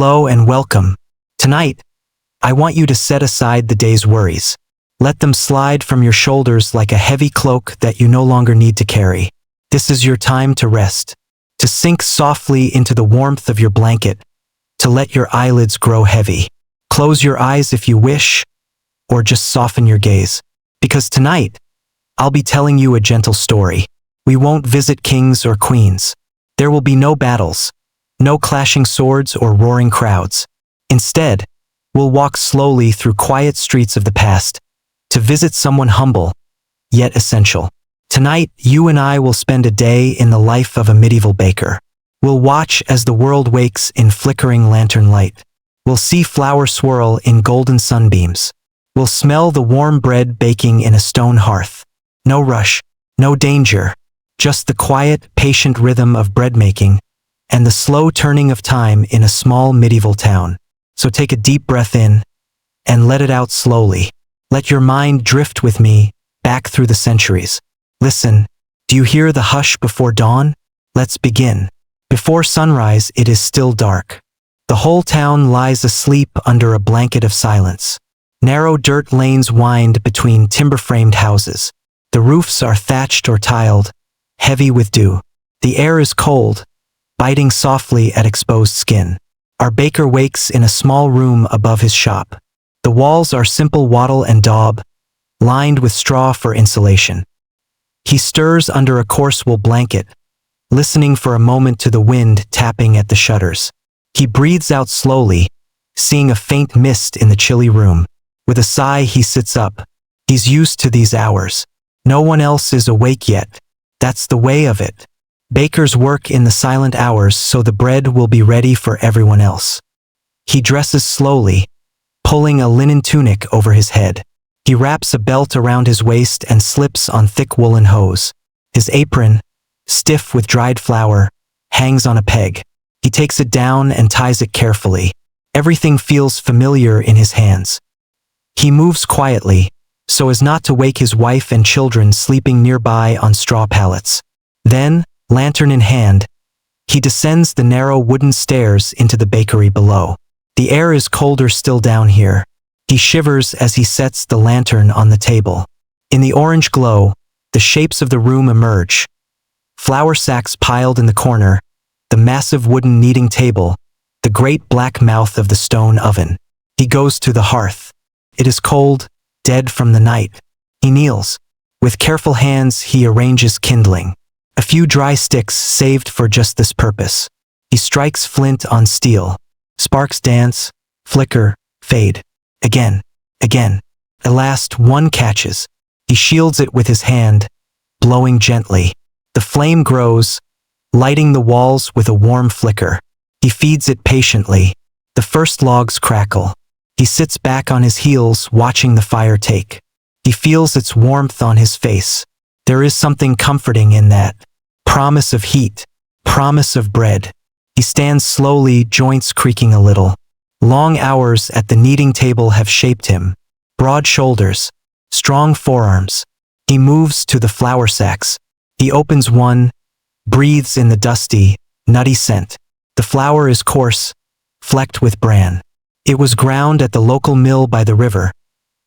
Hello and welcome. Tonight, I want you to set aside the day's worries. Let them slide from your shoulders like a heavy cloak that you no longer need to carry. This is your time to rest, to sink softly into the warmth of your blanket, to let your eyelids grow heavy. Close your eyes if you wish, or just soften your gaze. Because tonight, I'll be telling you a gentle story. We won't visit kings or queens. There will be no battles, no clashing swords or roaring crowds. Instead, we'll walk slowly through quiet streets of the past to visit someone humble, yet essential. Tonight, you and I will spend a day in the life of a medieval baker. We'll watch as the world wakes in flickering lantern light. We'll see flour swirl in golden sunbeams. We'll smell the warm bread baking in a stone hearth. No rush, no danger, just the quiet, patient rhythm of bread making and the slow turning of time in a small medieval town. So take a deep breath in and let it out slowly. Let your mind drift with me back through the centuries. Listen, do you hear the hush before dawn? Let's begin. Before sunrise, it is still dark. The whole town lies asleep under a blanket of silence. Narrow dirt lanes wind between timber-framed houses. The roofs are thatched or tiled, heavy with dew. The air is cold, biting softly at exposed skin. Our baker wakes in a small room above his shop. The walls are simple wattle and daub, lined with straw for insulation. He stirs under a coarse wool blanket, listening for a moment to the wind tapping at the shutters. He breathes out slowly, seeing a faint mist in the chilly room. With a sigh, he sits up. He's used to these hours. No one else is awake yet. That's the way of it. Bakers work in the silent hours so the bread will be ready for everyone else. He dresses slowly, pulling a linen tunic over his head. He wraps a belt around his waist and slips on thick woolen hose. His apron, stiff with dried flour, hangs on a peg. He takes it down and ties it carefully. Everything feels familiar in his hands. He moves quietly, so as not to wake his wife and children sleeping nearby on straw pallets. Then, lantern in hand, he descends the narrow wooden stairs into the bakery below. The air is colder still down here. He shivers as he sets the lantern on the table. In the orange glow, the shapes of the room emerge. Flour sacks piled in the corner, the massive wooden kneading table, the great black mouth of the stone oven. He goes to the hearth. It is cold, dead from the night. He kneels. With careful hands, he arranges kindling. A few dry sticks saved for just this purpose. He strikes flint on steel. Sparks dance, flicker, fade. Again, again. At last, one catches. He shields it with his hand, blowing gently. The flame grows, lighting the walls with a warm flicker. He feeds it patiently. The first logs crackle. He sits back on his heels, watching the fire take. He feels its warmth on his face. There is something comforting in that. Promise of heat, promise of bread. He stands slowly, joints creaking a little. Long hours at the kneading table have shaped him. Broad shoulders, strong forearms. He moves to the flour sacks. He opens one, breathes in the dusty, nutty scent. The flour is coarse, flecked with bran. It was ground at the local mill by the river,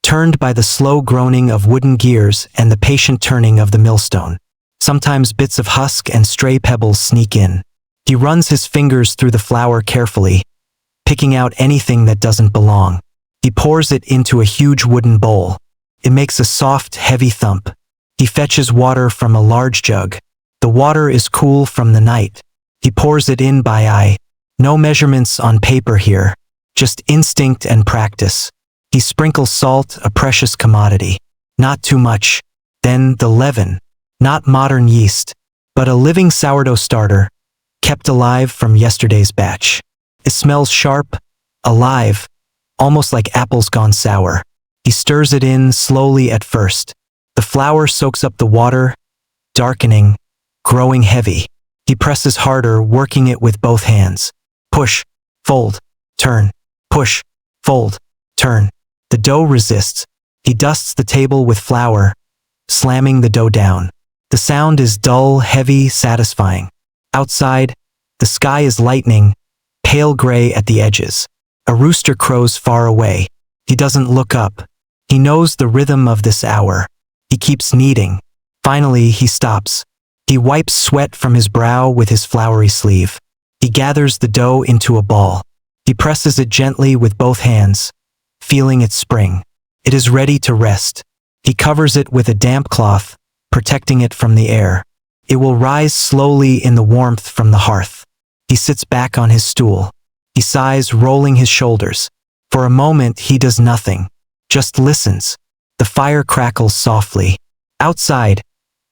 turned by the slow groaning of wooden gears and the patient turning of the millstone. Sometimes bits of husk and stray pebbles sneak in. He runs his fingers through the flour carefully, picking out anything that doesn't belong. He pours it into a huge wooden bowl. It makes a soft, heavy thump. He fetches water from a large jug. The water is cool from the night. He pours it in by eye. No measurements on paper here, just instinct and practice. He sprinkles salt, a precious commodity. Not too much. Then the leaven. Not modern yeast, but a living sourdough starter, kept alive from yesterday's batch. It smells sharp, alive, almost like apples gone sour. He stirs it in slowly at first. The flour soaks up the water, darkening, growing heavy. He presses harder, working it with both hands. Push, fold, turn, push, fold, turn. The dough resists. He dusts the table with flour, slamming the dough down. The sound is dull, heavy, satisfying. Outside, the sky is lightening, pale gray at the edges. A rooster crows far away. He doesn't look up. He knows the rhythm of this hour. He keeps kneading. Finally, he stops. He wipes sweat from his brow with his floury sleeve. He gathers the dough into a ball. He presses it gently with both hands, feeling it spring. It is ready to rest. He covers it with a damp cloth, protecting it from the air. It will rise slowly in the warmth from the hearth. He sits back on his stool. He sighs, rolling his shoulders. For a moment, he does nothing, just listens. The fire crackles softly. Outside,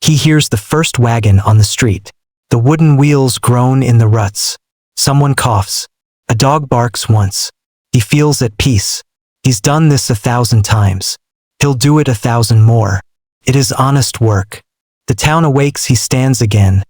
he hears the first wagon on the street. The wooden wheels groan in the ruts. Someone coughs. A dog barks once. He feels at peace. He's done this 1,000 times. He'll do it 1,000 more. It is honest work. The town awakes. He stands again,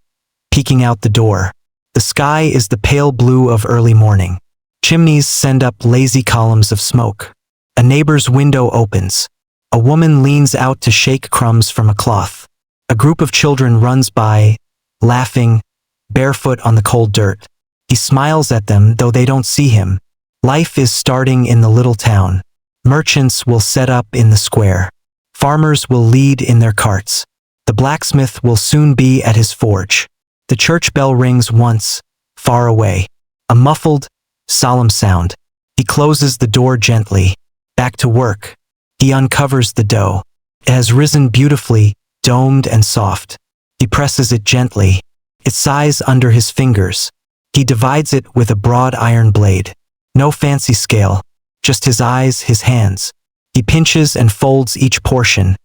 peeking out the door. The sky is the pale blue of early morning. Chimneys send up lazy columns of smoke. A neighbor's window opens. A woman leans out to shake crumbs from a cloth. A group of children runs by, laughing, barefoot on the cold dirt. He smiles at them, though they don't see him. Life is starting in the little town. Merchants will set up in the square. Farmers will lead in their carts. The blacksmith will soon be at his forge. The church bell rings once, far away. A muffled, solemn sound. He closes the door gently. Back to work. He uncovers the dough. It has risen beautifully, domed and soft. He presses it gently. It sighs under his fingers. He divides it with a broad iron blade. No fancy scale, just his eyes, his hands. He pinches and folds each portion,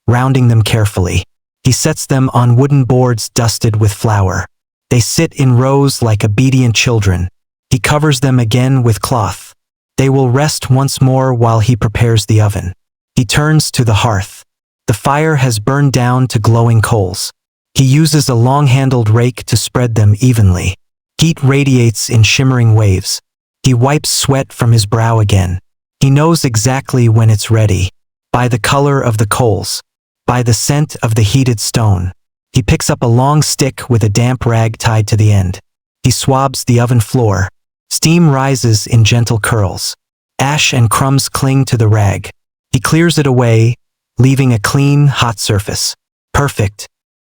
rounding them carefully. He sets them on wooden boards dusted with flour. They sit in rows like obedient children. He covers them again with cloth. They will rest once more while he prepares the oven. He turns to the hearth. The fire has burned down to glowing coals. He uses a long-handled rake to spread them evenly. Heat radiates in shimmering waves. He wipes sweat from his brow again. He knows exactly when it's ready. By the color of the coals. By the scent of the heated stone. He picks up a long stick with a damp rag tied to the end. He swabs the oven floor. Steam rises in gentle curls. Ash and crumbs cling to the rag. He clears it away, leaving a clean, hot surface. Perfect.